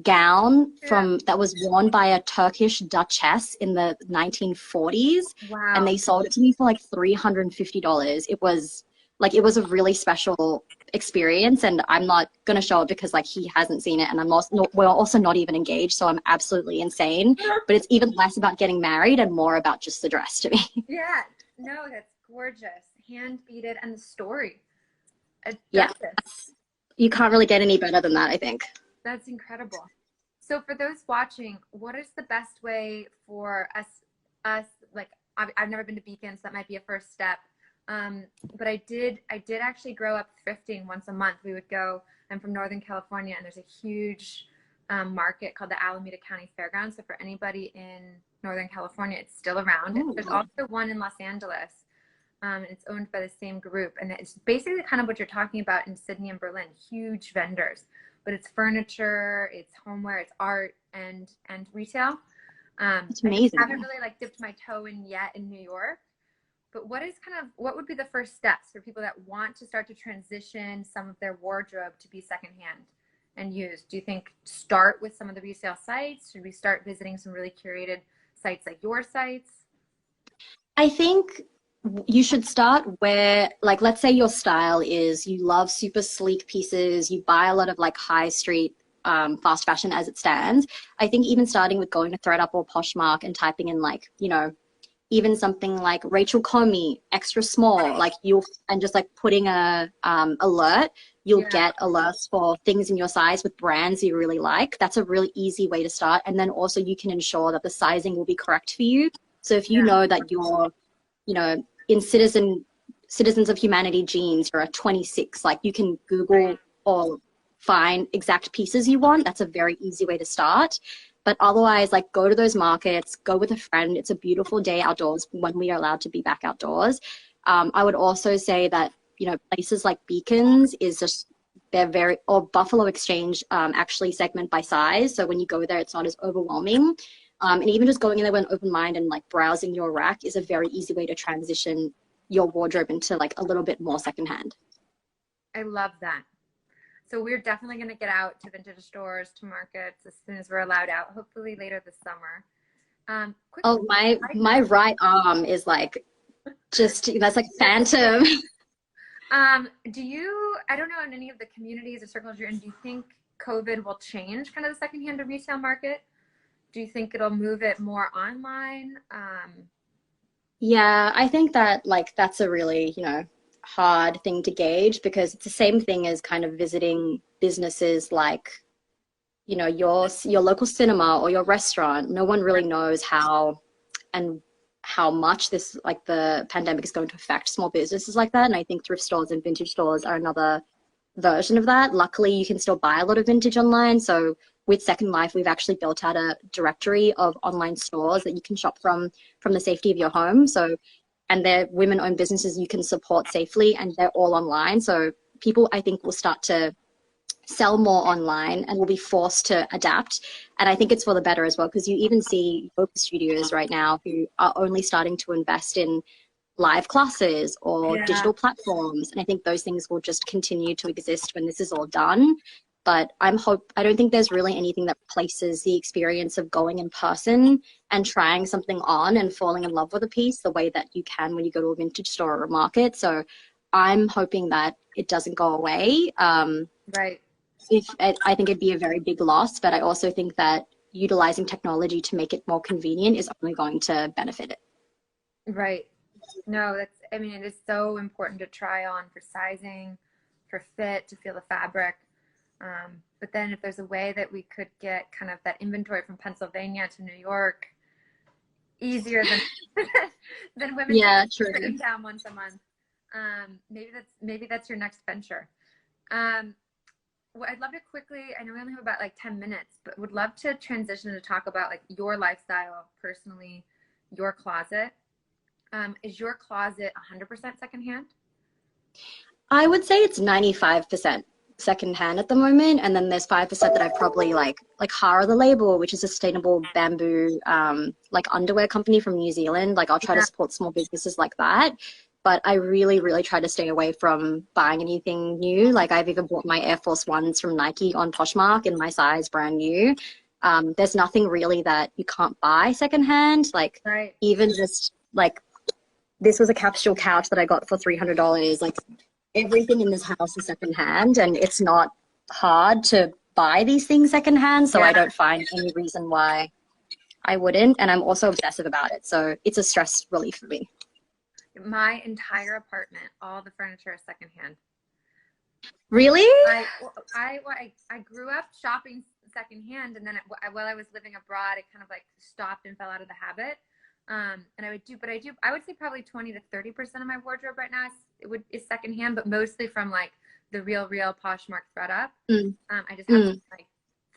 gown that was worn by a Turkish duchess in the 1940s. Wow. And they sold it to me for like $350. It was a really special experience, and I'm not going to show it because like he hasn't seen it, and we're also not even engaged, so I'm absolutely insane. But it's even less about getting married and more about just the dress to me. Yeah, no, that's gorgeous. Hand beaded, and the story. Yeah, you can't really get any better than that, I think. That's incredible. So for those watching, what is the best way for us like, I've never been to Beacon, so that might be a first step. But I did actually grow up thrifting once a month. We would go, I'm from Northern California, and there's a huge market called the Alameda County Fairgrounds. So for anybody in Northern California, it's still around. Ooh. There's also one in Los Angeles. And it's owned by the same group. And it's basically kind of what you're talking about in Sydney and Berlin, huge vendors. But it's furniture, it's homeware, it's art, and retail. It's amazing. I haven't really like dipped my toe in yet in New York. But what would be the first steps for people that want to start to transition some of their wardrobe to be secondhand and used? Do you think start with some of the resale sites? Should we start visiting some really curated sites like your sites? I think you should start where, like, let's say your style is you love super sleek pieces, you buy a lot of like high street fast fashion as it stands. I think even starting with going to ThredUp or Poshmark and typing in like, you know, even something like Rachel Comey, extra small, like and just like putting a alert, you'll get alerts for things in your size with brands you really like. That's a really easy way to start. And then also you can ensure that the sizing will be correct for you. So if you know that you're, you know, in Citizens of Humanity jeans, you're a 26, like you can Google or find exact pieces you want. That's a very easy way to start. But otherwise, like, go to those markets, go with a friend. It's a beautiful day outdoors when we are allowed to be back outdoors. I would also say that, you know, places like Beacons is just, or Buffalo Exchange actually segment by size. So when you go there, it's not as overwhelming. And even just going in there with an open mind and like browsing your rack is a very easy way to transition your wardrobe into like a little bit more secondhand. I love that. So we're definitely going to get out to vintage stores, to markets as soon as we're allowed out, hopefully later this summer. My right arm is like, that's like phantom. I don't know, in any of the communities or circles you're in, do you think COVID will change kind of the secondhand to resale market? Do you think it'll move it more online? Yeah, I think that like that's a really, you know, hard thing to gauge, because it's the same thing as kind of visiting businesses like, you know, your local cinema or your restaurant. No one really knows how much this, like, the pandemic is going to affect small businesses like that. And I think thrift stores and vintage stores are another version of that. Luckily, you can still buy a lot of vintage online. So with Second Life, we've actually built out a directory of online stores that you can shop from the safety of your home. So, and they're women-owned businesses you can support safely, and they're all online. So people, I think, will start to sell more online and will be forced to adapt. And I think it's for the better as well, because you even see yoga studios right now who are only starting to invest in live classes or digital platforms. And I think those things will just continue to exist when this is all done. But I don't think there's really anything that replaces the experience of going in person and trying something on and falling in love with a piece the way that you can when you go to a vintage store or a market. So I'm hoping that it doesn't go away. Right. I think it'd be a very big loss, but I also think that utilizing technology to make it more convenient is only going to benefit it. Right. No, I mean, it is so important to try on for sizing, for fit, to feel the fabric. But then if there's a way that we could get kind of that inventory from Pennsylvania to New York easier than women sitting down once a month, maybe that's your next venture. Well, I'd love to quickly, I know we only have about like 10 minutes, but would love to transition to talk about like your lifestyle personally, your closet. Is your closet 100% secondhand? I would say it's 95% secondhand at the moment, and then there's 5% that I probably like Hara the Label, which is a sustainable bamboo like underwear company from New Zealand. Like I'll try to support small businesses like that. But I really, really try to stay away from buying anything new. Like I've even bought my Air Force Ones from Nike on Poshmark in my size, brand new. There's nothing really that you can't buy secondhand. Like even just like this was a capsule couch that I got for $300. Like everything in this house is secondhand, and it's not hard to buy these things secondhand. So I don't find any reason why I wouldn't. And I'm also obsessive about it. So it's a stress relief for me. My entire apartment, all the furniture is secondhand. Really? I grew up shopping secondhand, and then while I was living abroad, I kind of like stopped and fell out of the habit. And I would say probably 20 to 30% of my wardrobe right now is secondhand, but mostly from like the real Poshmark thread up. I just have like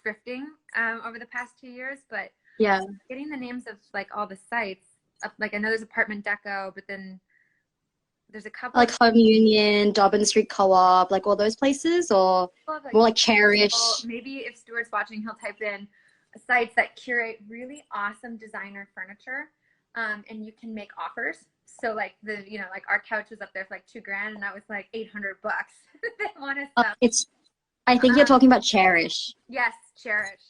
thrifting over the past 2 years, but getting the names of like all the sites, like I know there's Apartment Deco, but then there's a couple like Home Union, Dobbin Street Co-op, like all those places, or more like Cherish. Maybe if Stuart's watching, he'll type in sites that curate really awesome designer furniture, and you can make offers. So like like our couch was up there for like $2,000, and that was like $800. They want to sell. I think you're talking about Cherish. Yes, Cherish.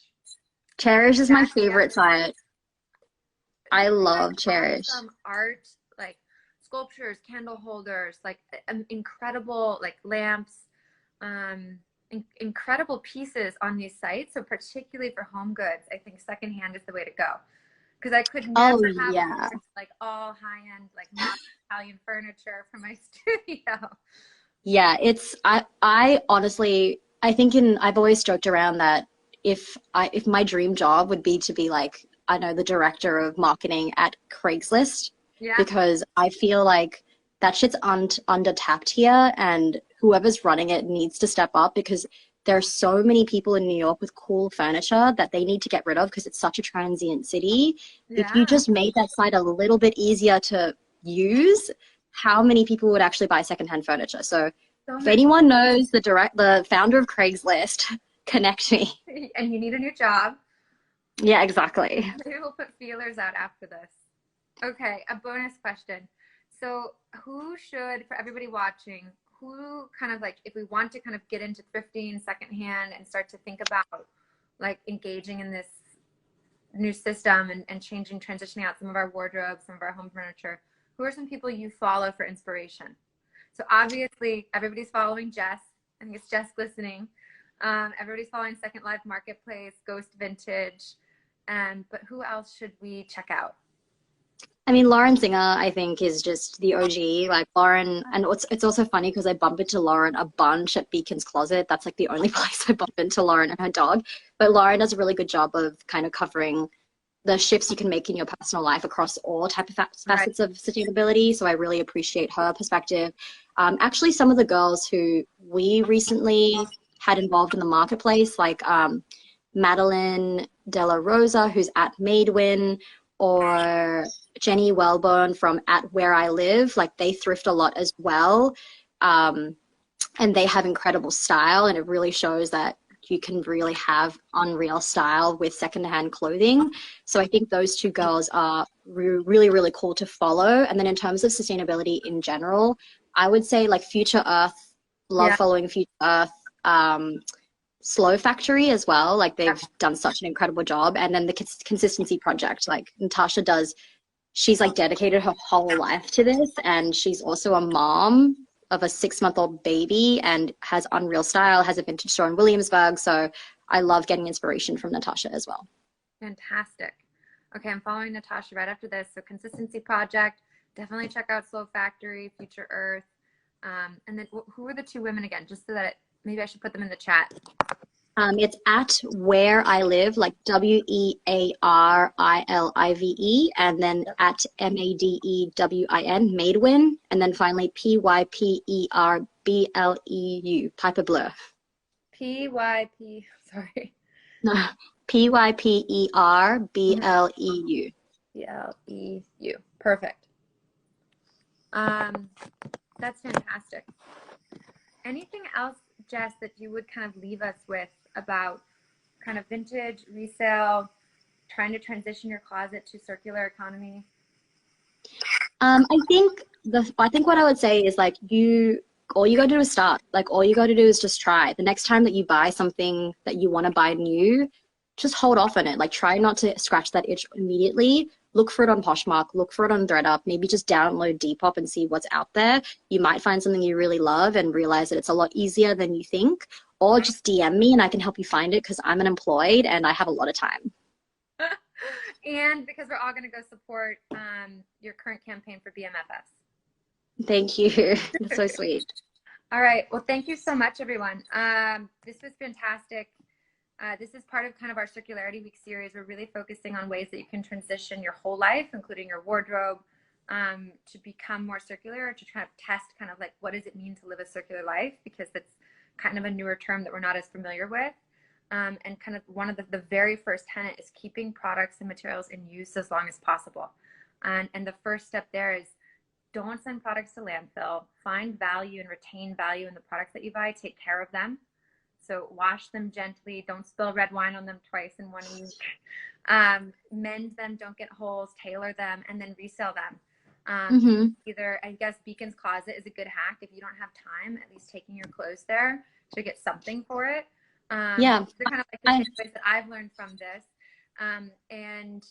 Cherish is my favorite site. I love Cherish. Some art, like sculptures, candle holders, like incredible like lamps, incredible pieces on these sites. So particularly for home goods, I think secondhand is the way to go. Because I could never have like all high-end like Italian furniture for my studio. Yeah, I honestly, I think I've always joked around that if my dream job would be to be like, I know, the director of marketing at Craigslist, because I feel like that shit's under tapped here, and whoever's running it needs to step up, because there are so many people in New York with cool furniture that they need to get rid of because it's such a transient city. If you just made that site a little bit easier to use, how many people would actually buy secondhand furniture? So if anyone knows the founder of Craigslist, connect me. And you need a new job. Yeah, exactly. Maybe we'll put feelers out after this. Okay, a bonus question. So who should, for everybody watching, who kind of like, if we want to kind of get into thrifting secondhand and start to think about like engaging in this new system and changing, transitioning out some of our wardrobes, some of our home furniture, who are some people you follow for inspiration? So obviously everybody's following Jess. I think it's Jess listening. Everybody's following Second Life Marketplace, Ghost Vintage. But who else should we check out? I mean, Lauren Singer, I think, is just the OG. Like Lauren, and it's also funny because I bump into Lauren a bunch at Beacon's Closet. That's like the only place I bump into Lauren and her dog. But Lauren does a really good job of kind of covering the shifts you can make in your personal life across all type of facets of sustainability. So I really appreciate her perspective. Actually, some of the girls who we recently had involved in the marketplace, like Madeline Della Rosa, who's at Madewin, or Jenny Wellborn from At Where I Live, like they thrift a lot as well. And they have incredible style, and it really shows that you can really have unreal style with secondhand clothing. So I think those two girls are really, really cool to follow. And then in terms of sustainability in general, I would say like Future Earth, love following Future Earth, Slow Factory as well. Like they've done such an incredible job. And then the Consistency Project, like Natasha does, she's like dedicated her whole life to this. And she's also a mom of a 6-month-old baby and has unreal style, has a vintage store in Williamsburg. So I love getting inspiration from Natasha as well. Fantastic. Okay, I'm following Natasha right after this. So Consistency Project, definitely check out Slow Factory, Future Earth. And then who are the two women again? Just so that maybe I should put them in the chat. It's At Where I Live, like WearIlive, and then at Madewin, Madewin, and then finally Pyperbleu, Piper Bleu. Sorry. Pyperbleu. Bleu. Perfect. That's fantastic. Anything else, Jess, that you would kind of leave us with about kind of vintage, resale, trying to transition your closet to circular economy? I think what I would say is like all you got to do is start. Like all you got to do is just try. The next time that you buy something that you want to buy new, just hold off on it. Like try not to scratch that itch immediately. Look for it on Poshmark, look for it on ThreadUp, maybe just download Depop and see what's out there. You might find something you really love and realize that it's a lot easier than you think. Or just DM me and I can help you find it because I'm unemployed and I have a lot of time. And because we're all going to go support your current campaign for BMFS. Thank you. That's so sweet. All right. Well, thank you so much, everyone. This was fantastic. This is part of kind of our Circularity Week series. We're really focusing on ways that you can transition your whole life, including your wardrobe, to become more circular, to try to test kind of like what does it mean to live a circular life, because that's kind of a newer term that we're not as familiar with. And kind of one of the very first tenet is keeping products and materials in use as long as possible. And the first step there is don't send products to landfill. Find value and retain value in the products that you buy. Take care of them. So wash them gently. Don't spill red wine on them twice in 1 week. Mend them. Don't get holes. Tailor them, and then resell them. Either, I guess, Beacon's Closet is a good hack if you don't have time. At least taking your clothes there to get something for it. Yeah. They're kind of like the takeaways that I've learned from this. And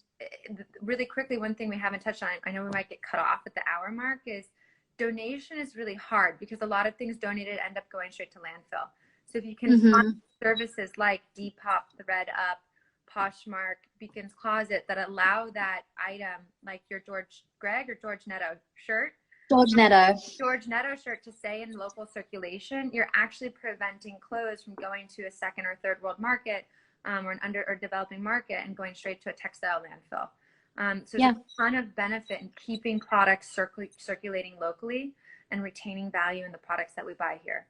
really quickly, one thing we haven't touched on, I know we might get cut off at the hour mark, is donation is really hard because a lot of things donated end up going straight to landfill. So if you can find services like Depop, ThreadUp, Poshmark, Beacon's Closet that allow that item, like your George Netto shirt, George Netto shirt to stay in local circulation, you're actually preventing clothes from going to a second or third world market or an under or developing market and going straight to a textile landfill. So there's a ton of benefit in keeping products circulating locally and retaining value in the products that we buy here.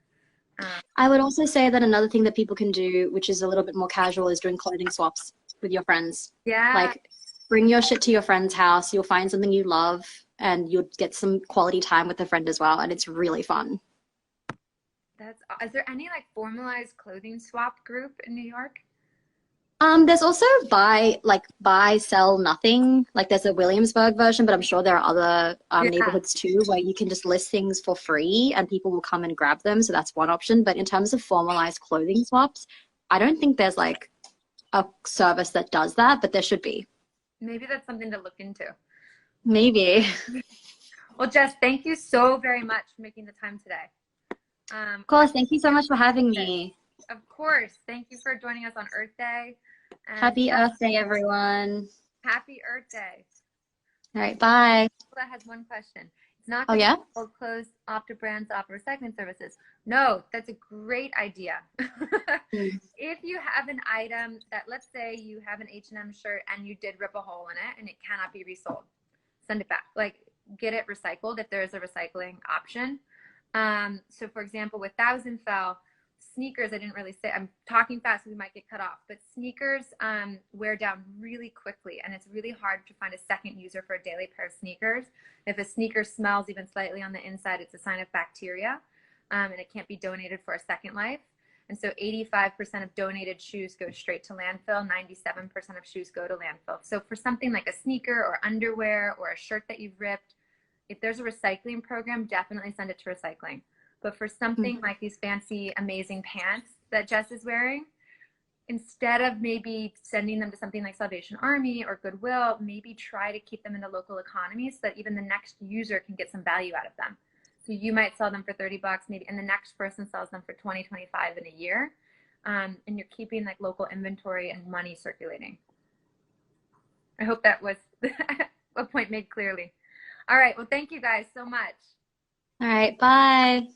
I would also say that another thing that people can do, which is a little bit more casual, is doing clothing swaps with your friends. Yeah. Like bring your shit to your friend's house. You'll find something you love and you'll get some quality time with a friend as well. And it's really fun. Is there any like formalized clothing swap group in New York? There's also buy, sell, nothing. Like there's a Williamsburg version, but I'm sure there are other neighborhoods too where you can just list things for free and people will come and grab them. So that's one option. But in terms of formalized clothing swaps, I don't think there's like a service that does that, but there should be. Maybe that's something to look into. Maybe. Well, Jess, thank you so very much for making the time today. Of course. Thank you so much for having me. Of course. Thank you for joining us on Earth Day. And happy Earth Day, everyone. Happy Earth Day. All right. Bye. That has one question. It's not close off to brands that offer recycling services. No, that's a great idea. If you have an item that, let's say you have an H&M shirt and you did rip a hole in it and it cannot be resold, send it back. Like get it recycled if there is a recycling option. So for example, with Thousand Fell, sneakers, I didn't really say, I'm talking fast, so we might get cut off, but sneakers wear down really quickly, and it's really hard to find a second user for a daily pair of sneakers. If a sneaker smells even slightly on the inside, it's a sign of bacteria, and it can't be donated for a second life. And so 85% of donated shoes go straight to landfill, 97% of shoes go to landfill. So for something like a sneaker or underwear or a shirt that you've ripped, if there's a recycling program, definitely send it to recycling. But for something like these fancy, amazing pants that Jess is wearing, instead of maybe sending them to something like Salvation Army or Goodwill, maybe try to keep them in the local economy so that even the next user can get some value out of them. So you might sell them for 30 bucks, maybe, and the next person sells them for 20, 25 in a year. And you're keeping like local inventory and money circulating. I hope that was a point made clearly. All right. Well, thank you guys so much. All right. Bye.